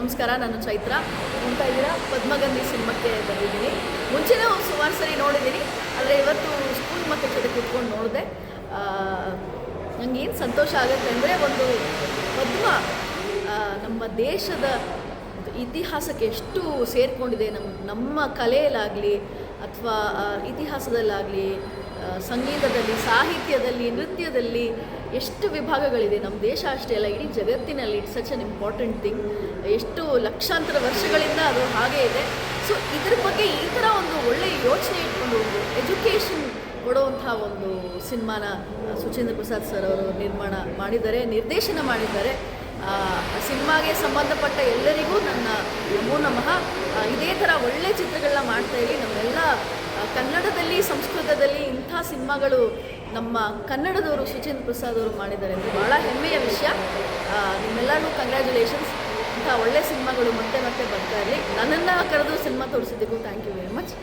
ನಮಸ್ಕಾರ, ನಾನು ಚೈತ್ರ. ನೋಡ್ತಾ ಇದ್ದೀರಾ ಪದ್ಮಗಂಧಿ ಸಿನಿಮಾಕ್ಕೆ ಬಂದಿದ್ದೀನಿ. ಮುಂಚೆನೇ ಸುಮಾರು ಸರಿ ನೋಡಿದ್ದೀನಿ, ಆದರೆ ಇವತ್ತು ಸ್ಕೂಲ್ ಮಕ್ಕಳ ಜೊತೆ ಕೂತ್ಕೊಂಡು ನೋಡಿದೆ. ನನಗೇನು ಸಂತೋಷ ಆಗುತ್ತೆ ಅಂದರೆ, ಒಂದು ಪದ್ಮ ನಮ್ಮ ದೇಶದ ಇತಿಹಾಸಕ್ಕೆ ಎಷ್ಟು ಸೇರಿಕೊಂಡಿದೆ. ನಮ್ಮ ಕಲೆಯಲ್ಲಾಗಲಿ ಅಥವಾ ಇತಿಹಾಸದಲ್ಲಾಗಲಿ, ಸಂಗೀತದಲ್ಲಿ, ಸಾಹಿತ್ಯದಲ್ಲಿ, ನೃತ್ಯದಲ್ಲಿ ಎಷ್ಟು ವಿಭಾಗಗಳಿದೆ. ನಮ್ಮ ದೇಶ ಅಷ್ಟೇ ಅಲ್ಲ, ಇಡೀ ಜಗತ್ತಿನಲ್ಲಿ it's such an important thing. ಎಷ್ಟು ಲಕ್ಷಾಂತರ ವರ್ಷಗಳಿಂದ ಅದು ಹಾಗೇ ಇದೆ. ಸೊ ಇದ್ರ ಬಗ್ಗೆ ಈ ಥರ ಒಂದು ಒಳ್ಳೆಯ ಯೋಚನೆ ಇಟ್ಕೊಂಡು ಒಂದು ಎಜುಕೇಷನ್ ಕೊಡುವಂಥ ಒಂದು ಸಿನಿಮಾನ ಸುಚೇಂದ್ರ ಪ್ರಸಾದ್ ಸರ್ ಅವರು ನಿರ್ದೇಶನ ಮಾಡಿದ್ದಾರೆ. ಸಿನಿಮಾಗೆ ಸಂಬಂಧಪಟ್ಟ ಎಲ್ಲರಿಗೂ ನನ್ನ ನಮೋ ನಮಃ. ಇದೇ ಥರ ಒಳ್ಳೆ ಚಿತ್ರಗಳನ್ನ ಮಾಡ್ತಾಯಿರಿ. ನಮ್ಮೆಲ್ಲ ಕನ್ನಡದಲ್ಲಿ, ಸಂಸ್ಕೃತದಲ್ಲಿ ಇಂಥ ಸಿನಿಮಾಗಳು ನಮ್ಮ ಕನ್ನಡದವರು ಸುಚೇಂದ್ರ ಪ್ರಸಾದ್ ಅವರು ಮಾಡಿದ್ದಾರೆ ಅಂದರೆ ಭಾಳ ಹೆಮ್ಮೆಯ ವಿಷಯ. ನಿಮ್ಮೆಲ್ಲರಿಗೂ ಕಂಗ್ರ್ಯಾಚುಲೇಷನ್ಸ್. ಇಂಥ ಒಳ್ಳೆ ಸಿನಿಮಾಗಳು ಮತ್ತೆ ಮತ್ತೆ ಬರ್ತಾ ಇರಲಿ. ನನ್ನನ್ನು ಕರೆದು ಸಿನಿಮಾ ತೋರಿಸಿದ್ದಕ್ಕೂ ಥ್ಯಾಂಕ್ ಯು ವೆರಿ ಮಚ್.